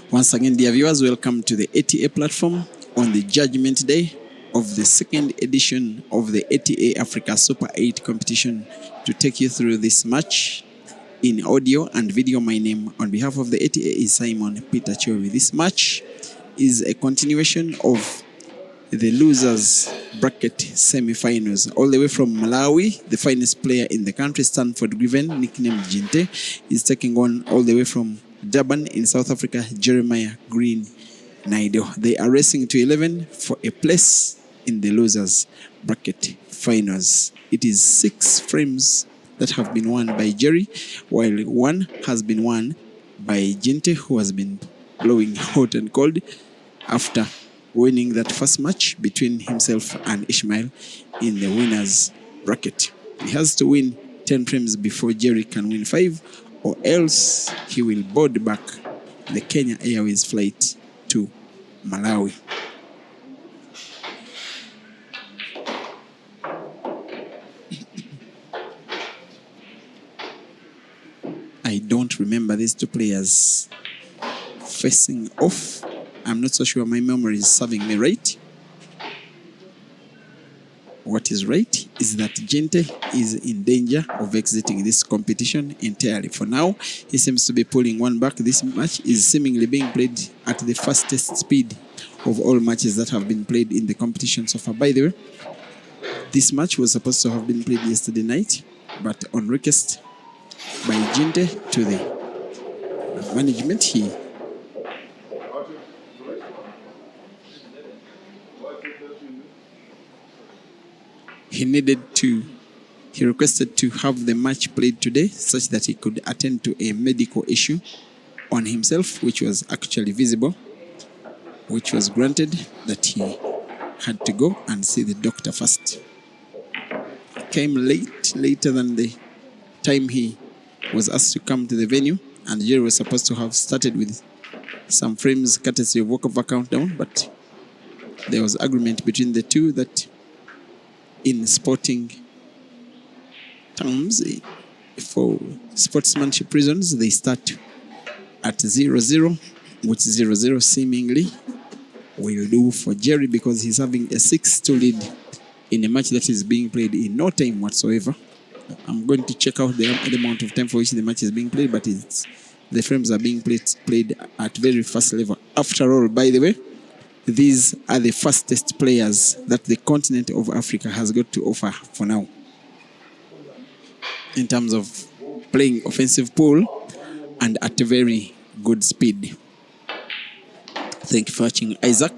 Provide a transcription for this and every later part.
Once again, dear viewers, welcome to the ATA platform on the Judgment Day of the second edition of the ATA Africa Super 8 competition. To take you through this match in audio and video, my name on behalf of the ATA is Simon Peter Chovi. This match is a continuation of the losers bracket semi-finals. All the way from Malawi, the finest player in the country, Stanford Griven, nicknamed Jinte, is taking on all the way from Durban in South Africa, Jeremiah Green Naido. They are racing to 11 for a place in the losers bracket finals. It is 6 frames that have been won by Jerry, while 1 has been won by Jinte, who has been blowing hot and cold after winning that first match between himself and Ishmael in the winners bracket. He has to win 10 frames before Jerry can win 5, or else he will board back the Kenya Airways flight to Malawi. I don't remember these two players facing off. I'm not so sure my memory is serving me right. What is right is that Jinte is in danger of exiting this competition entirely. For now, he seems to be pulling one back. This match is seemingly being played at the fastest speed of all matches that have been played in the competition so far. By the way, this match was supposed to have been played yesterday night, but on request by Jinte to the management, he requested to have the match played today such that he could attend to a medical issue on himself, which was actually visible, which was granted that he had to go and see the doctor first. He came later than the time he was asked to come to the venue, and Jerry was supposed to have started with some frames courtesy of walkover countdown, but there was agreement between the two that in sporting terms, for sportsmanship reasons, they start at 0-0, which 0-0 seemingly will do for Jerry because he's having a 6-2 lead in a match that is being played in no time whatsoever. I'm going to check out the amount of time for which the match is being played, but the frames are being played at very fast level. After all, by the way, these are the fastest players that the continent of Africa has got to offer for now in terms of playing offensive pool and at a very good speed. Thank you for watching, Isaac.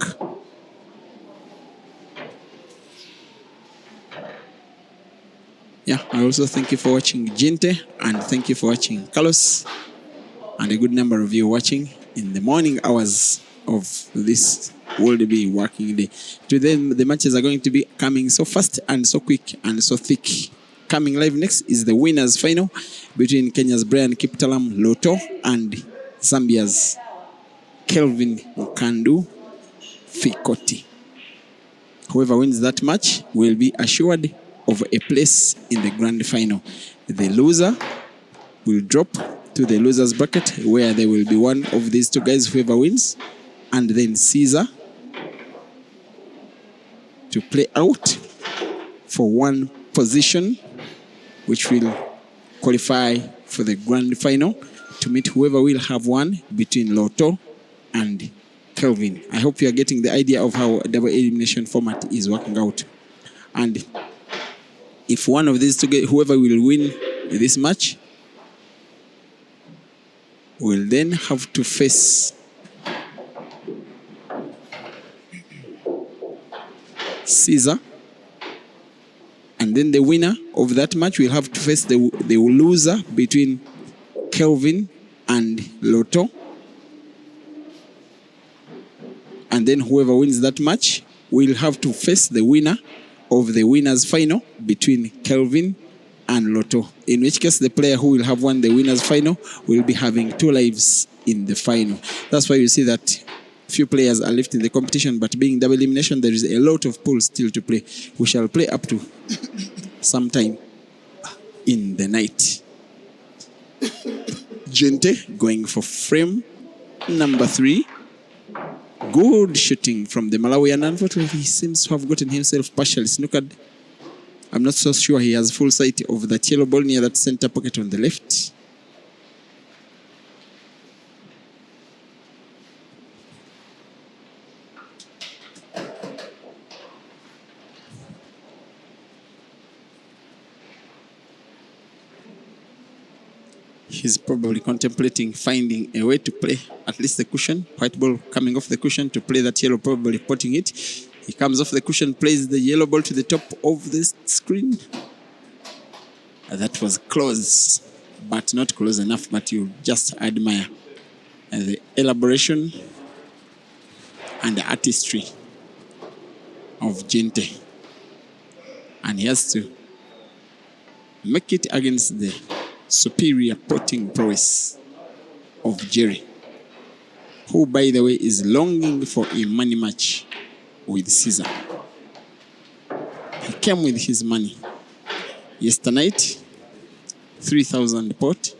Yeah, I also thank you for watching, Jinte, and thank you for watching, Carlos, and a good number of you watching in the morning hours of this will be working day. Today, the matches are going to be coming so fast and so quick and so thick. Coming live next is the winners final between Kenya's Brian Kiptalam Loto and Zambia's Kelvin Mkandu Fikoti. Whoever wins that match will be assured of a place in the grand final. The loser will drop to the losers bracket, where there will be one of these two guys, whoever wins, and then Caesar to play out for one position, which will qualify for the grand final to meet whoever will have one between Loto and Kelvin. I hope you are getting the idea of how a double elimination format is working out. And if one of these two, whoever will win this match, will then have to face Caesar. And then the winner of that match will have to face the loser between Kelvin and Lotto. And then whoever wins that match will have to face the winner of the winners final between Kelvin and Lotto. In which case, the player who will have won the winners final will be having 2 lives in the final. That's why you see that few players are left in the competition, but being double elimination, there is a lot of pools still to play. We shall play up to sometime in the night. Gente going for frame number 3. Good shooting from the Malawian. Unfortunately, he seems to have gotten himself partially snookered. I'm not so sure he has full sight of that yellow ball near that center pocket on the left. He's probably contemplating finding a way to play at least the cushion. White ball coming off the cushion to play that yellow, probably potting it. He comes off the cushion, plays the yellow ball to the top of the screen. That was close, but not close enough, but you just admire the elaboration and the artistry of Gente. And he has to make it against the superior potting prowess of Jerry, who, by the way, is longing for a money match with Caesar. He came with his money yesterday, 3,000 pot.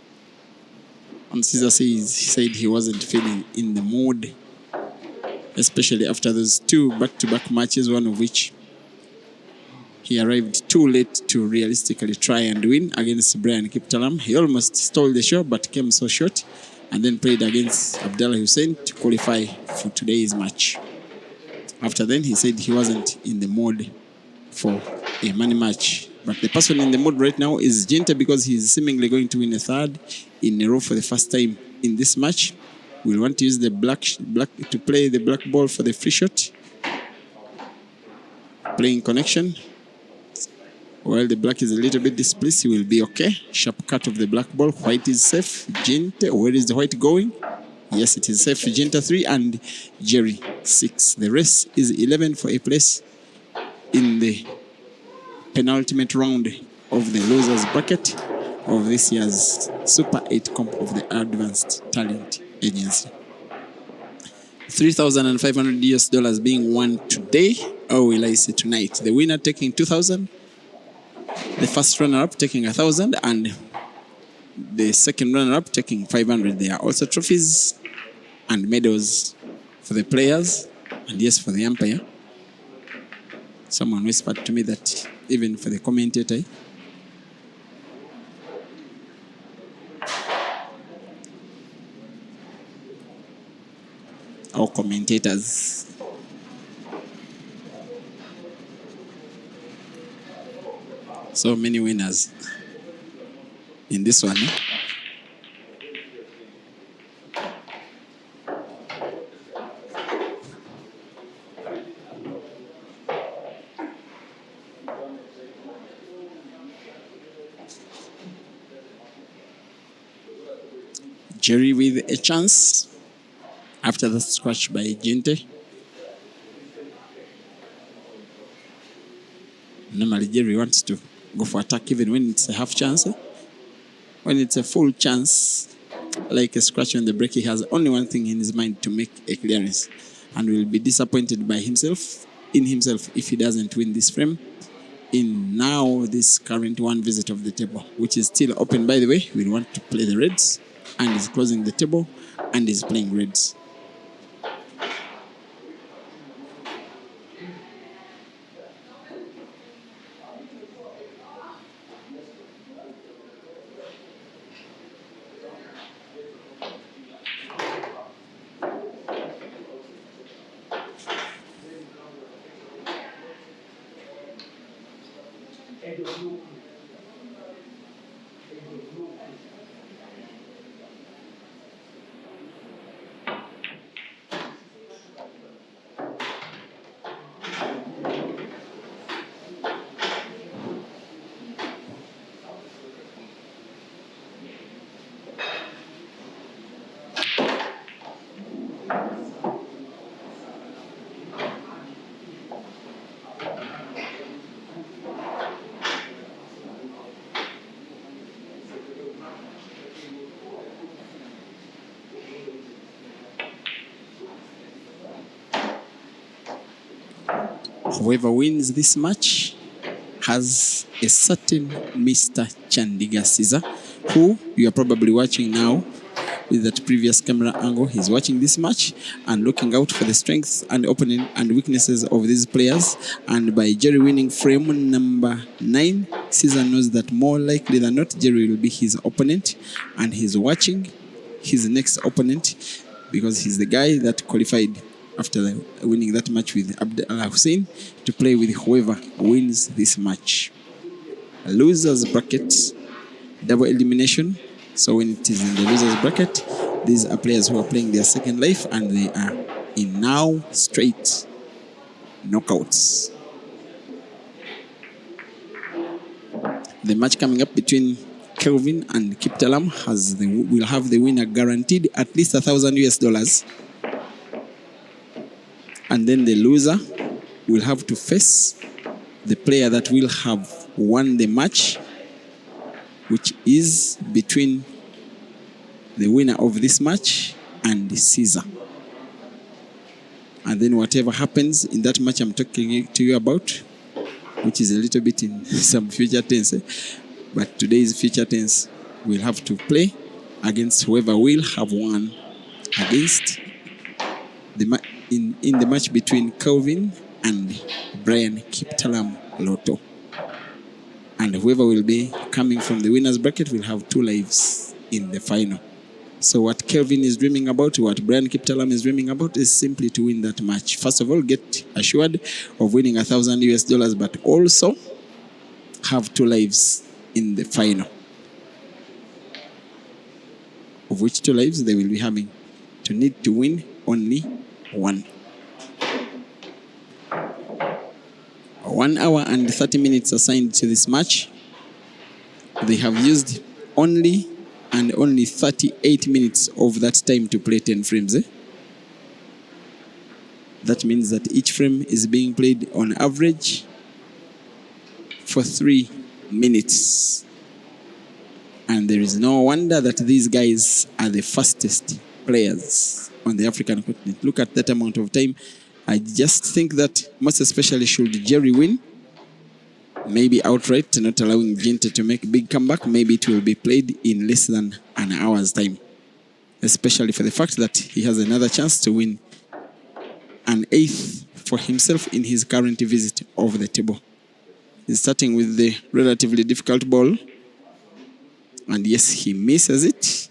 And Caesar said he wasn't feeling in the mood, especially after those 2 back-to-back matches, one of which he arrived too late to realistically try and win against Brian Kiptalam. He almost stole the show, but came so short, and then played against Abdallah Hussein to qualify for today's match. After then, he said he wasn't in the mood for a money match. But the person in the mood right now is Gente, because he's seemingly going to win a 3rd in a row for the first time in this match. We'll want to use the black to play the black ball for the free shot. Playing connection. While the black is a little bit displeased, he will be okay. Sharp cut of the black ball. White is safe. Gente, where is the white going? Yes, it is safe. Gente 3 and Jerry 6. The race is 11 for a place in the penultimate round of the losers bracket of this year's Super 8 comp of the Advanced Talent Agency. $3,500 being won today, or will I say tonight? The winner taking 2,000. The first runner-up taking 1,000, and the second runner-up taking 500. There are also trophies and medals for the players, and yes, for the umpire. Someone whispered to me that even for the commentator. Or commentators. So many winners in this one. Jerry with a chance after the scratch by Gente. Normally Jerry wants to go for attack even when it's a half chance. When it's a full chance, like a scratch on the break, he has only one thing in his mind: to make a clearance, and will be disappointed by himself if he doesn't win this frame in now this current one visit of the table, which is still open, by the way. We want to play the reds, and is closing the table and is playing reds. Whoever wins this match has a certain Mr. Chandiga Caesar, who you are probably watching now with that previous camera angle. He's watching this match and looking out for the strengths and opening and weaknesses of these players. And by Jerry winning frame number 9, Caesar knows that more likely than not, Jerry will be his opponent, and he's watching his next opponent because he's the guy that qualified after winning that match with Abdullah Hussein to play with whoever wins this match. A loser's bracket, double elimination. So when it is in the loser's bracket, these are players who are playing their second life and they are in now straight knockouts. The match coming up between Kelvin and Kiptalam will have the winner guaranteed at least $1,000 US. And then the loser will have to face the player that will have won the match, which is between the winner of this match and Caesar. And then whatever happens in that match I'm talking to you about, which is a little bit in some future tense, but today's future tense, will have to play against whoever will have won against in the match between Kelvin and Brian Kiptalam Lotto. And whoever will be coming from the winner's bracket will have 2 lives in the final. So what Kelvin is dreaming about, what Brian Kiptalam is dreaming about, is simply to win that match. First of all, get assured of winning $1,000 US, but also have 2 lives in the final, of which 2 lives they will be having to need to win only 1. 1 hour and 30 minutes assigned to this match. They have used only 38 minutes of that time to play 10 frames. That means that each frame is being played on average for 3 minutes. And there is no wonder that these guys are the fastest players on the African continent. Look at that amount of time. I just think that most especially should Jerry win, maybe outright, not allowing Gnite to make a big comeback, maybe it will be played in less than an hour's time. Especially for the fact that he has another chance to win an 8th for himself in his current visit of the table. He's starting with the relatively difficult ball. And yes, he misses it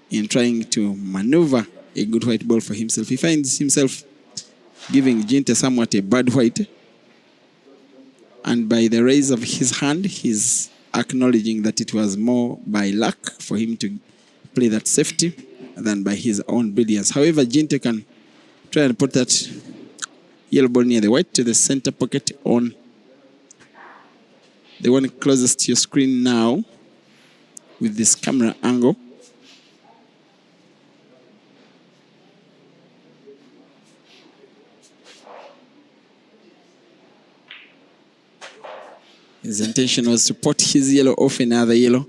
in trying to maneuver a good white ball for himself. He finds himself giving Gnite somewhat a bad white. And by the raise of his hand, he's acknowledging that it was more by luck for him to play that safety than by his own brilliance. However, Gnite can try and put that yellow ball near the white to the center pocket on the one closest to your screen now with this camera angle. His intention was to pot his yellow off another yellow.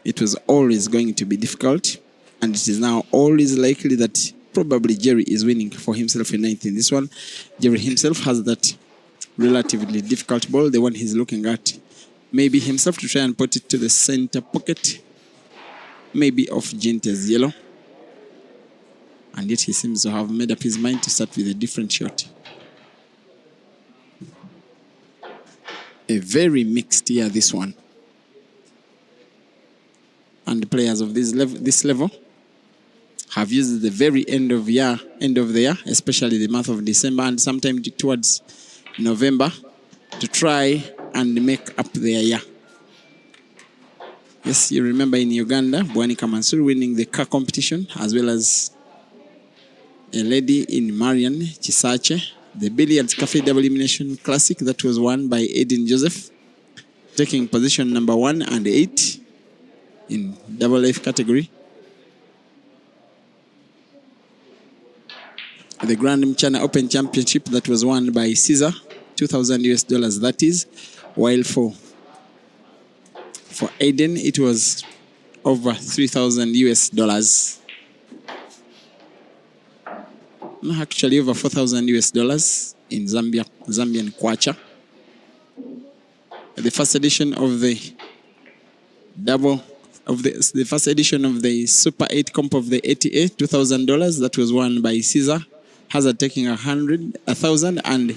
It was always going to be difficult, and it is now always likely that probably Jerry is winning for himself in 9th in this one. Jerry himself has that relatively difficult ball, the one he's looking at. Maybe himself to try and put it to the center pocket, maybe off Gnite's yellow. And yet he seems to have made up his mind to start with a different shot. A very mixed year, this one. And the players of this level have used the very end of the year, especially the month of December and sometime towards November, to try and make up their year. Yes, you remember in Uganda, Bwanika Mansur winning the car competition, as well as a lady in Marian Chisache, the Billiards Cafe Double Elimination Classic that was won by Aiden Joseph, taking position number 1 and 8 in double life category. The Grand Mchana Open Championship that was won by Caesar, $2,000 that is, while for Aiden it was over $3,000. Actually over 4,000 US dollars in Zambian kwacha. The first edition of the first edition of the Super 8 comp of the ATA, $2,000. That was won by Caesar. Hazard taking 1,000, and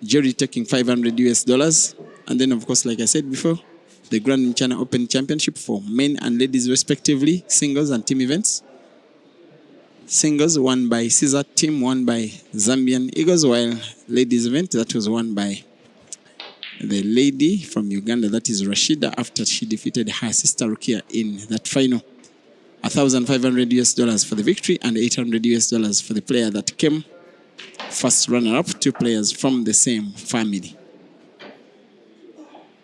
Jerry taking 500 US dollars. And then, of course, like I said before, the Grand China Open Championship for men and ladies respectively, singles and team events. Singles won by Caesar, team won by Zambian Eagles, while ladies event that was won by the lady from Uganda, that is Rashida, after she defeated her sister Rukia in that final. 1,500 US dollars for the victory and 800 US dollars for the player that came first runner-up, two players from the same family.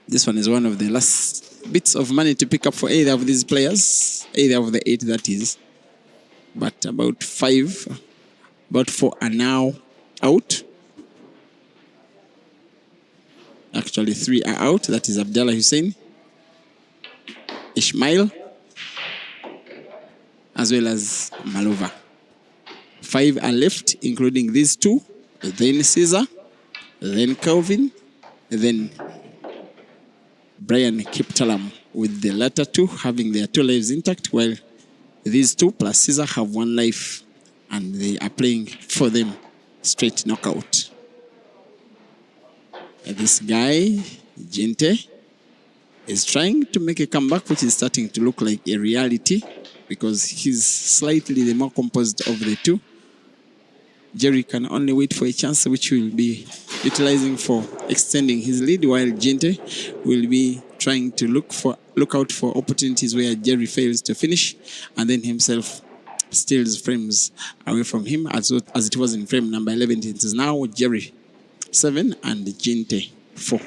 This one is one of the last bits of money to pick up for either of these players, either of the 8 that is. But about 4 are now out. Actually, 3 are out. That is Abdallah Hussein, Ishmael, as well as Malova. 5 are left, including these 2, then Caesar, then Calvin, then Brian Kiptalam, with the latter 2 having their 2 lives intact, while these 2 plus Caesar have 1 life, and they are playing for them straight knockout. This guy, Gente, is trying to make a comeback, which is starting to look like a reality because he's slightly the more composed of the 2. Jerry can only wait for a chance, which will be utilizing for extending his lead, while Gente will be trying to look out for opportunities where Jerry fails to finish, and then himself steals frames away from him, as it was in frame number 11. It is now Jerry 7 and Gente 4.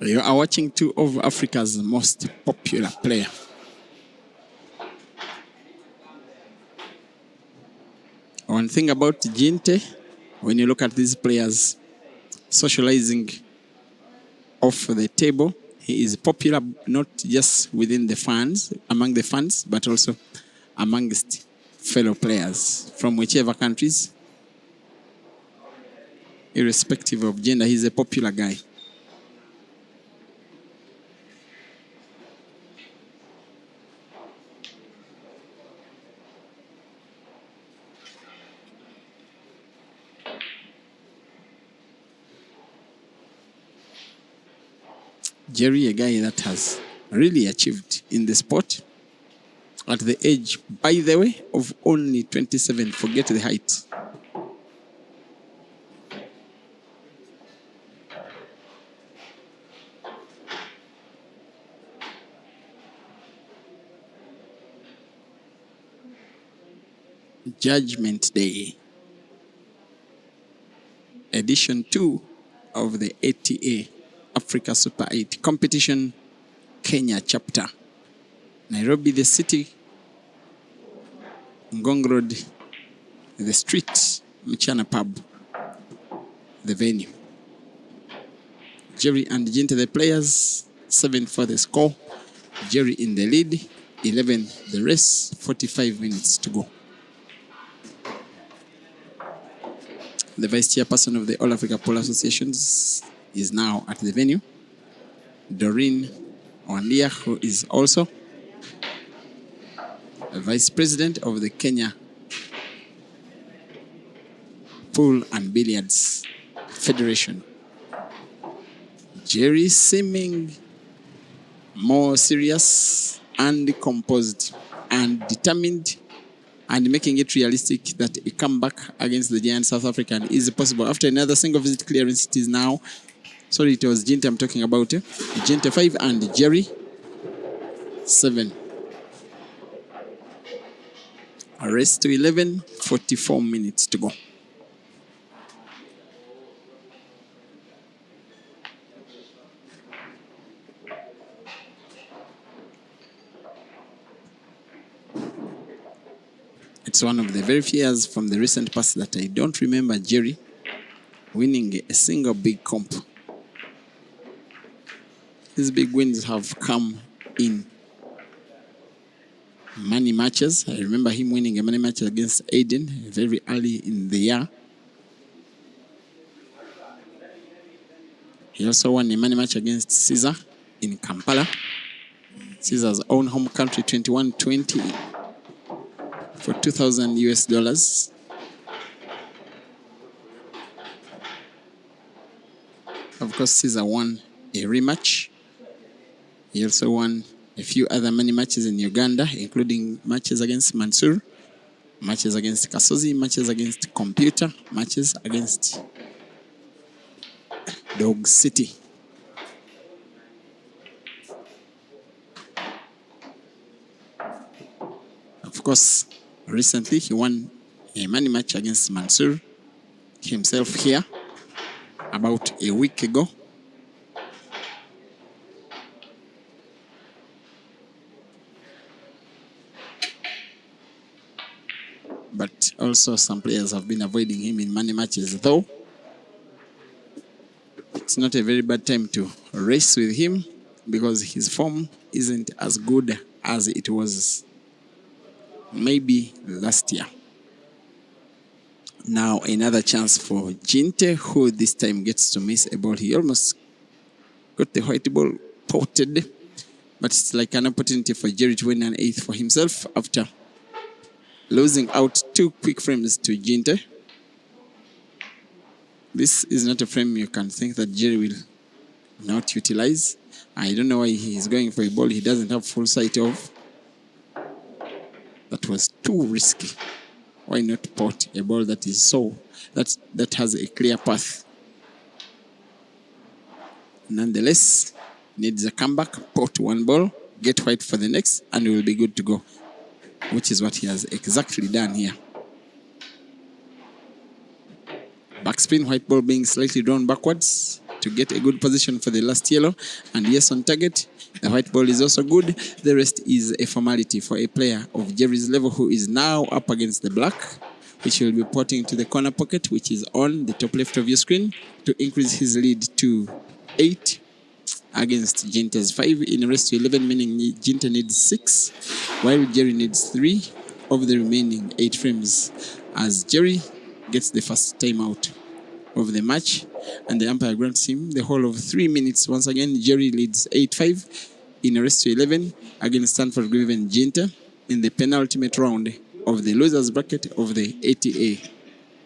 You are watching 2 of Africa's most popular players. One thing about Gente, when you look at these players socializing off the table, he is popular not just within the fans, among the fans, but also amongst fellow players from whichever countries. Irrespective of gender, he's a popular guy. Jerry, a guy that has really achieved in the sport at the age, by the way, of only 27. Forget the height. Judgment Day, edition 2 of the ATA Africa Super 8 competition, Kenya chapter. Nairobi, the city, Ngong Road, the street, Mchana Pub, the venue. Jerry and Gente, the players, 7 for the score. Jerry in the lead, 11 the race, 45 minutes to go. The vice chairperson of the All Africa Pole Associations is now at the venue. Doreen Wandia, who is also a vice president of the Kenya Pool and Billiards Federation. Jerry seeming more serious and composed and determined and making it realistic that a comeback against the giant South African is possible. After another single visit clearance, it is now, sorry, it was Gnite I'm talking about. Gnite 5 and Jerry 7. A race to 11, 44 minutes to go. It's one of the very few years from the recent past that I don't remember Jerry winning a single big comp. These big wins have come in money matches. I remember him winning a money match against Aiden very early in the year. He also won a money match against Caesar in Kampala. Caesar's own home country, 21-20 for $2,000. Of course, Caesar won a rematch. He also won a few other money matches in Uganda, including matches against Mansour, matches against Kasozi, matches against Computer, matches against Dog City. Of course, recently he won a money match against Mansour himself here about a week ago. But also some players have been avoiding him in money matches, though it's not a very bad time to race with him because his form isn't as good as it was maybe last year. Now another chance for Gnite, who this time gets to miss a ball. He almost got the white ball potted, but it's like an opportunity for Jerry to win an eighth for himself after losing out 2 quick frames to Gnite. This is not a frame you can think that Jerry will not utilize. I don't know why he is going for a ball he doesn't have full sight of. That was too risky. Why not pot a ball that is that has a clear path? Nonetheless, needs a comeback, pot one ball, get white for the next, and we will be good to go, which is what he has exactly done here. Backspin, white ball being slightly drawn backwards to get a good position for the last yellow. And yes, on target, the white ball is also good. The rest is a formality for a player of Jerry's level who is now up against the black, which will be potting to the corner pocket, which is on the top left of your screen, to increase his lead to 8 against Ginte's 5 in a race to 11, meaning Gnite needs 6, while Jerry needs 3 of the remaining 8 frames, as Jerry gets the first timeout of the match, and the umpire grants him the whole of 3 minutes. Once again, Jerry leads 8-5 in a race to 11 against Stanford Griven Gnite in the penultimate round of the losers bracket of the ATA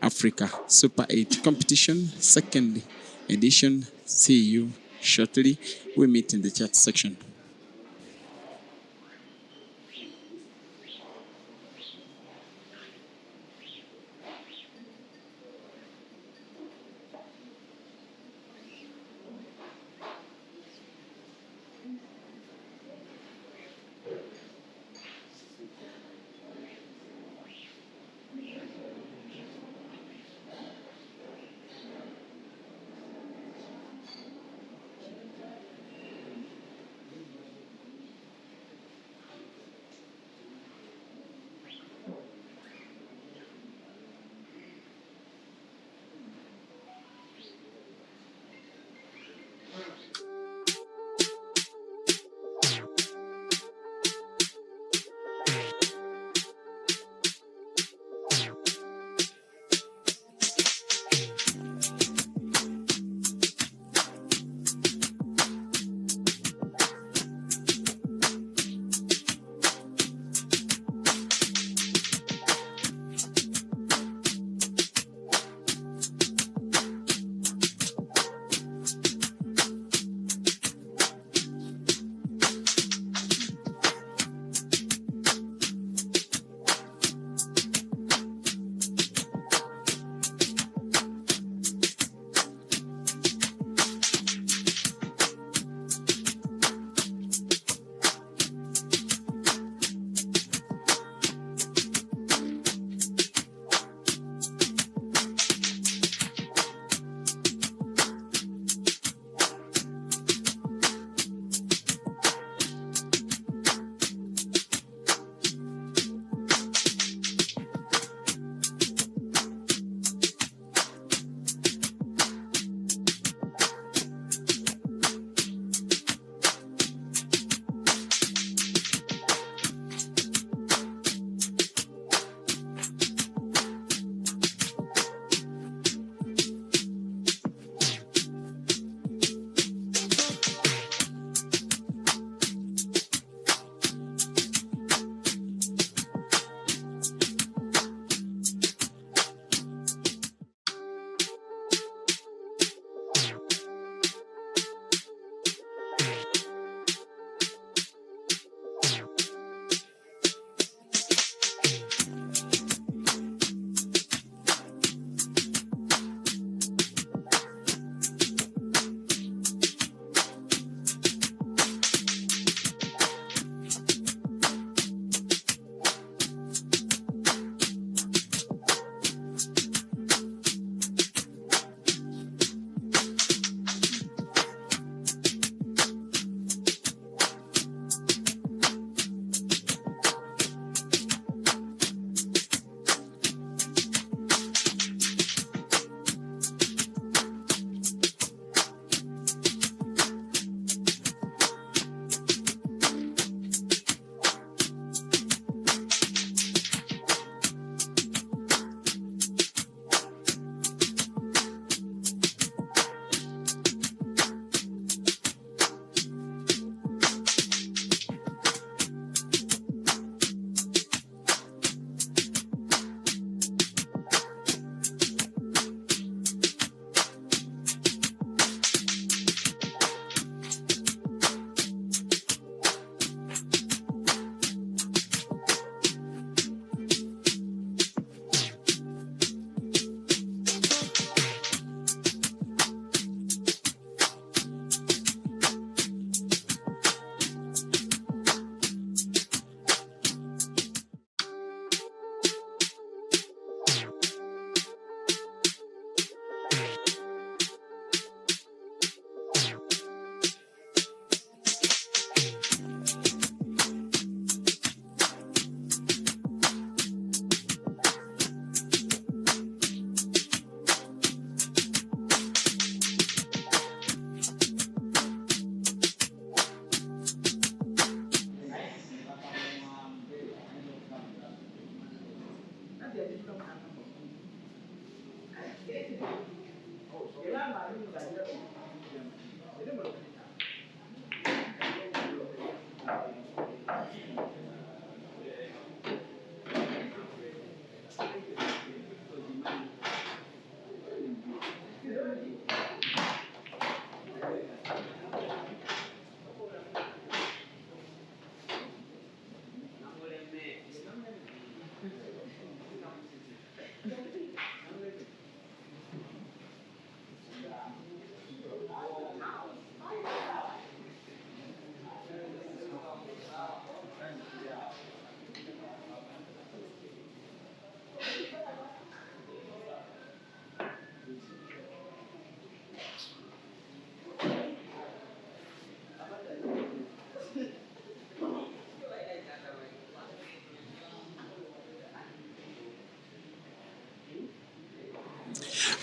Africa Super 8 competition, 2nd edition. See you shortly. We meet in the chat section.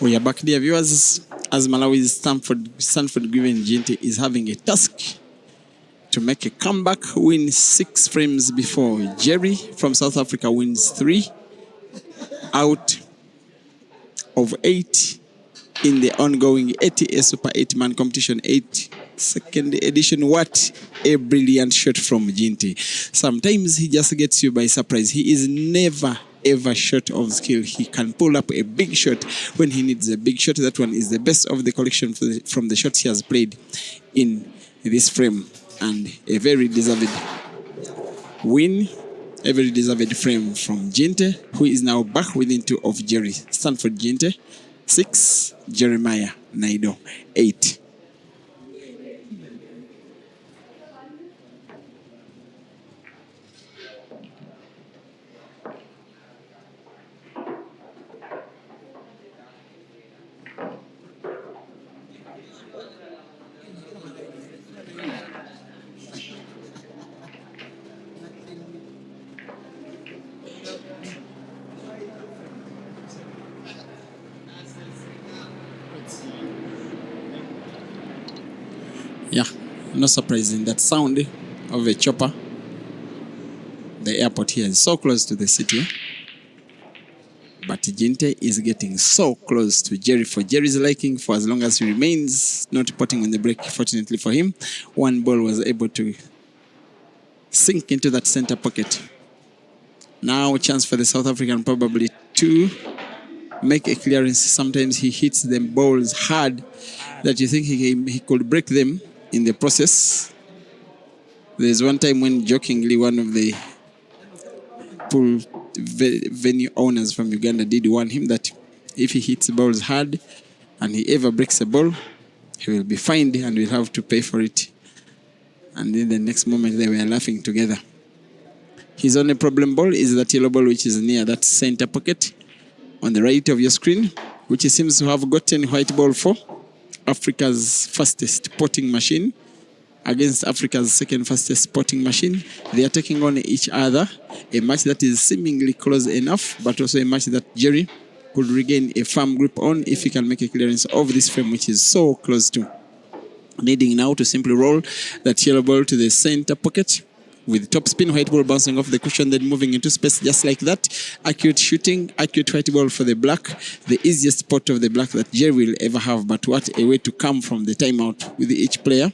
We are back, dear viewers, as Malawi's Stanford Given Gnite is having a task to make a comeback, win 6 frames before Jerry from South Africa wins 3 out of 8 in the ongoing ATA Super 8-man competition 8 second edition. What a brilliant shot from Gnite. Sometimes he just gets you by surprise. He is never ever short of skill. He can pull up a big shot when he needs a big shot. That one is the best of the collection from the shots he has played in this frame, and a very deserved win, a very deserved frame from Gnite, who is now back within 2 of Jerry. Stanford Gnite 6, Jeremiah Naido 8. Yeah, no surprise in that sound of a chopper. The airport here is so close to the city, but Gnite is getting so close to Jerry for Jerry's liking, for as long as he remains not putting on the brake. Fortunately for him, one ball was able to sink into that center pocket. Now a chance for the South African probably to make a clearance. Sometimes he hits the balls hard that you think he could break them in the process. There's one time when jokingly one of the pool venue owners from Uganda did warn him that if he hits balls hard and he ever breaks a ball, he will be fined and will have to pay for it. And in the next moment they were laughing together. His only problem ball is that yellow ball which is near that center pocket on the right of your screen, which he seems to have gotten white ball for. Africa's fastest potting machine against Africa's second fastest potting machine. They are taking on each other. A match that is seemingly close enough, but also a match that Jerry could regain a firm grip on if he can make a clearance of this frame, which is so close to. Needing now to simply roll that yellow ball to the center pocket with top spin, white ball bouncing off the cushion, then moving into space just like that. Accurate shooting, accurate white ball for the black. The easiest spot of the black that Jerry will ever have, but what a way to come from the timeout with each player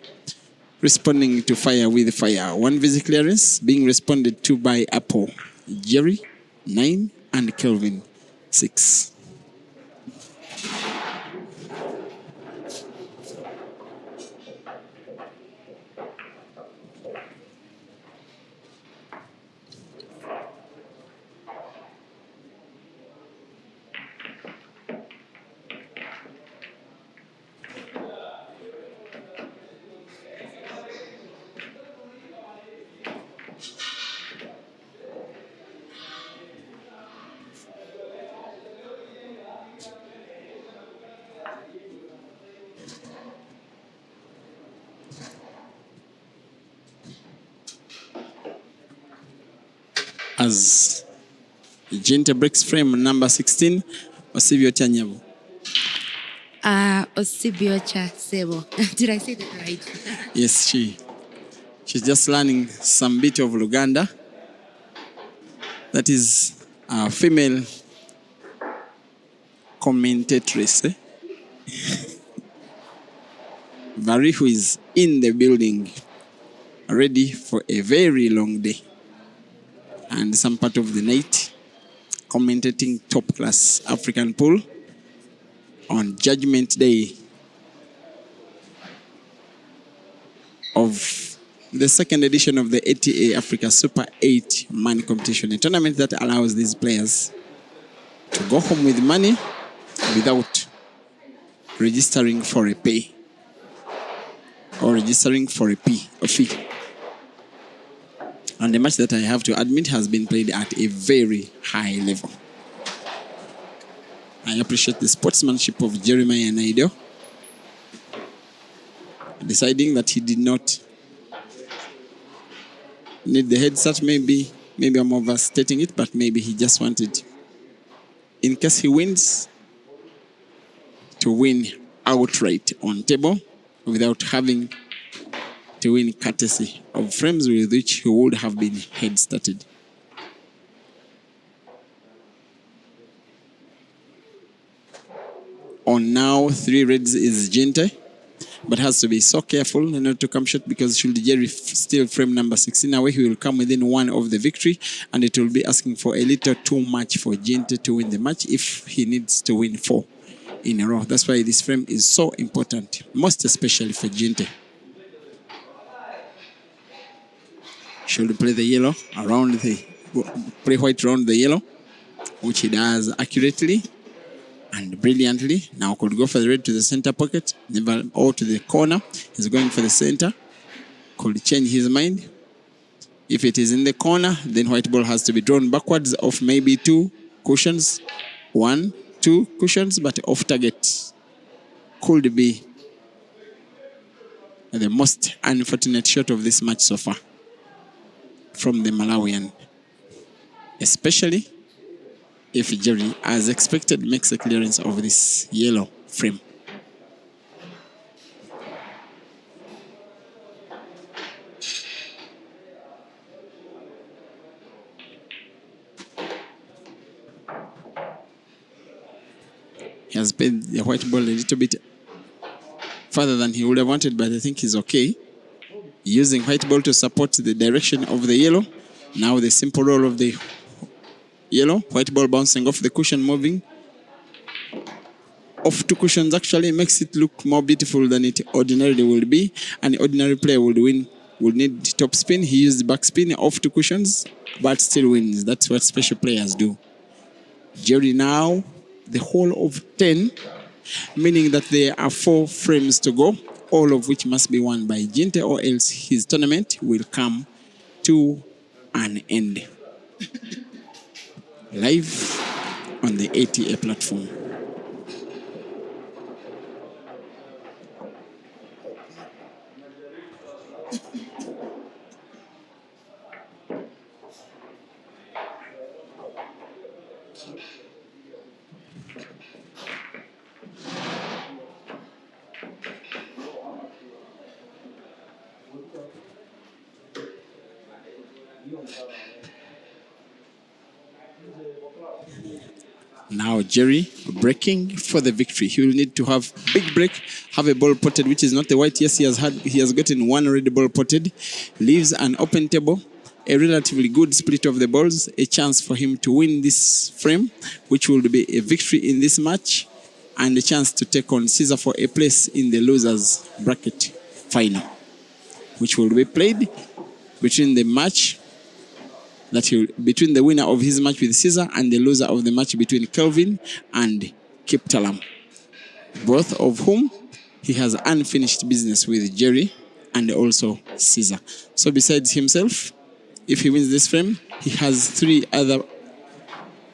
responding to fire with fire. One visit clearance being responded to by Apple, Jerry 9 and Kelvin 6. As Gnite breaks frame number 16, Osibio Chanyabu. Osibio Sebo. Did I say that right? Yes, she's just learning some bit of Luganda. That is a female commentatress. Vari, who is in the building, ready for a very long day. And some part of the night, commentating top-class African pool on Judgment Day of the second edition of the ATA Africa Super 8-man competition, a tournament that allows these players to go home with money without registering for a pay or registering for a fee. And the match that I have to admit has been played at a very high level. I appreciate the sportsmanship of Jeremiah Naido, deciding that he did not need the headset. Maybe I'm overstating it, but maybe he just wanted, in case he wins, to win outright on table without having to win courtesy of frames with which he would have been head started. On now 3 reds is Gnite, but has to be so careful not to come short, because should Jerry steal frame number 16 away, he will come within 1 of the victory, and it will be asking for a little too much for Gnite to win the match if he needs to win 4 in a row. That's why this frame is so important, most especially for Gnite. Should play the yellow around play white around the yellow, which he does accurately and brilliantly. Now could go for the red to the center pocket, never or to the corner. He's going for the center. Could change his mind. If it is in the corner, then white ball has to be drawn backwards of maybe 2 cushions. 1, 2 cushions, but off target could be the most unfortunate shot of this match so far from the Malawian, especially if Jerry, as expected, makes a clearance of this yellow frame. He has played the white ball a little bit further than he would have wanted, but I think he's okay. Using white ball to support the direction of the yellow. Now the simple roll of the yellow, white ball bouncing off the cushion, moving off 2 cushions actually makes it look more beautiful than it ordinarily would be. An ordinary player would need top spin. He used back spin off 2 cushions, but still wins. That's what special players do. Jerry now the whole of 10, meaning that there are 4 frames to go, all of which must be won by Gnite, or else his tournament will come to an end. Live on the ATA platform. Now Jerry breaking for the victory. He will need to have big break, have a ball potted, which is not the white. Yes, he has gotten 1 red ball potted. Leaves an open table, a relatively good split of the balls, a chance for him to win this frame, which will be a victory in this match, and a chance to take on Caesar for a place in the losers bracket final, which will be played between the winner of his match with Caesar and the loser of the match between Kelvin and Kiptalam, both of whom he has unfinished business with Jerry and also Caesar. So besides himself, if he wins this frame, he has 3 other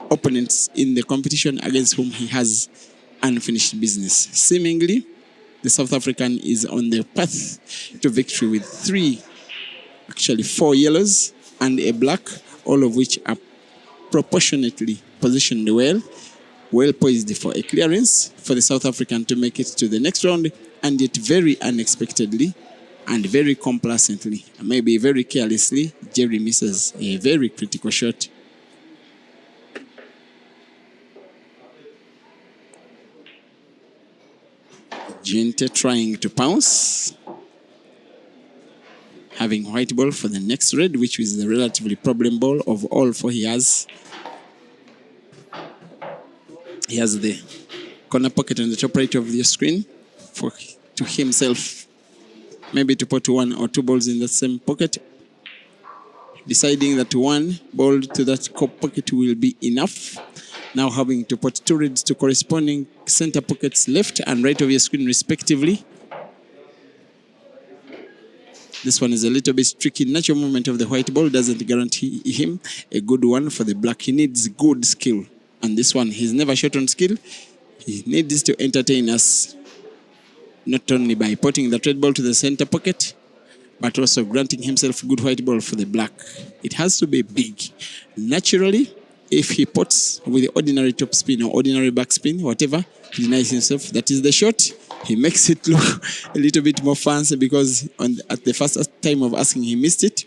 opponents in the competition against whom he has unfinished business. Seemingly, the South African is on the path to victory with 4 yellows and a black, all of which are proportionately positioned well poised for a clearance for the South African to make it to the next round, and yet very unexpectedly and very complacently, maybe very carelessly, Jerry misses a very critical shot. Gnite trying to pounce, having white ball for the next red, which is the relatively problem ball of all 4 he has. He has the corner pocket on the top right of the screen to himself, maybe to put 1 or 2 balls in the same pocket, deciding that 1 ball to that pocket will be enough. Now having to put 2 reds to corresponding center pockets left and right of your screen respectively. This one is a little bit tricky. Natural movement of the white ball doesn't guarantee him a good one for the black. He needs good skill. And this one, he's never short on skill. He needs to entertain us, not only by putting the red ball to the center pocket, but also granting himself good white ball for the black. It has to be big. Naturally, If he pots with the ordinary top spin or ordinary back spin, whatever, he denies himself. That is the shot. He makes it look a little bit more fancy because at the first time of asking, he missed it.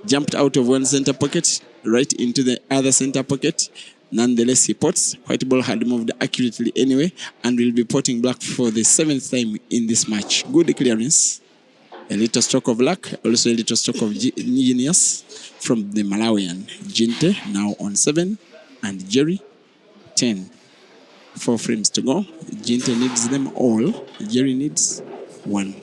Jumped out of one center pocket, right into the other center pocket. Nonetheless, he pots. White ball had moved accurately anyway and will be potting black for the 7th time in this match. Good clearance. A little stroke of luck, also a little stroke of genius from the Malawian. Jinte now on 7 and Jerry 10. 4 frames to go. Jinte needs them all. Jerry needs 1.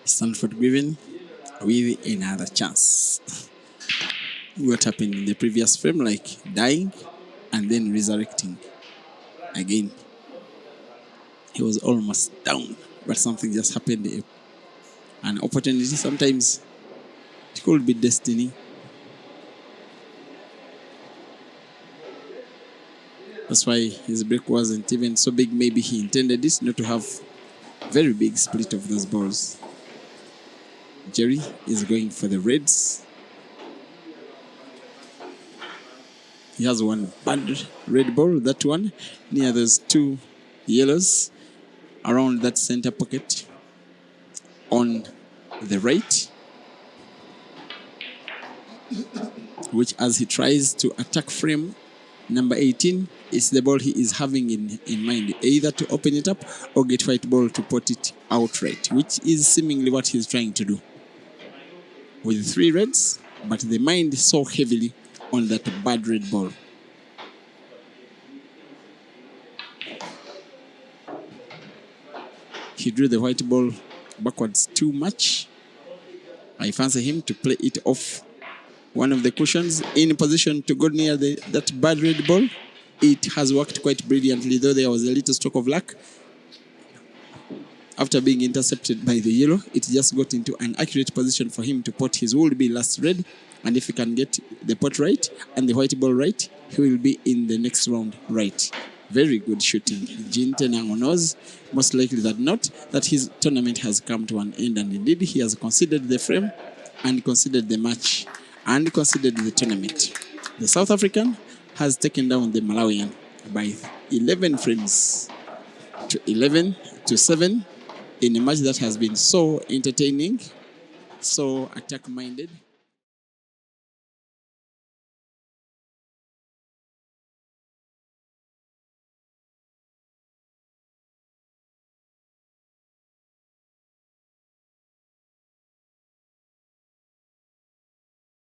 Stanford given with another chance. What happened in the previous frame, like dying and then resurrecting again. He was almost down, but something just happened. An opportunity, sometimes it could be destiny. That's why his break wasn't even so big. Maybe he intended it not to have very big split of those balls. Jerry is going for the reds. He has one bad red ball, that one, near those 2 yellows, around that center pocket on the right, which as he tries to attack frame number 18, is the ball he is having in mind, either to open it up or get white ball to pot it outright, which is seemingly what he's trying to do. With 3 reds, but the mind is so heavily on that bad red ball. He drew the white ball backwards too much. I fancy him to play it off one of the cushions in position to go near that bad red ball. It has worked quite brilliantly, though there was a little stroke of luck. After being intercepted by the yellow, it just got into an accurate position for him to pot his would-be last red. And if he can get the pot right and the white ball right, he will be in the next round right. Very good shooting. Jinte now knows, most likely than not, that his tournament has come to an end. And indeed, he has considered the frame and considered the match and considered the tournament. The South African has taken down the Malawian by 11 frames to 11 to 7 in a match that has been so entertaining, so attack-minded.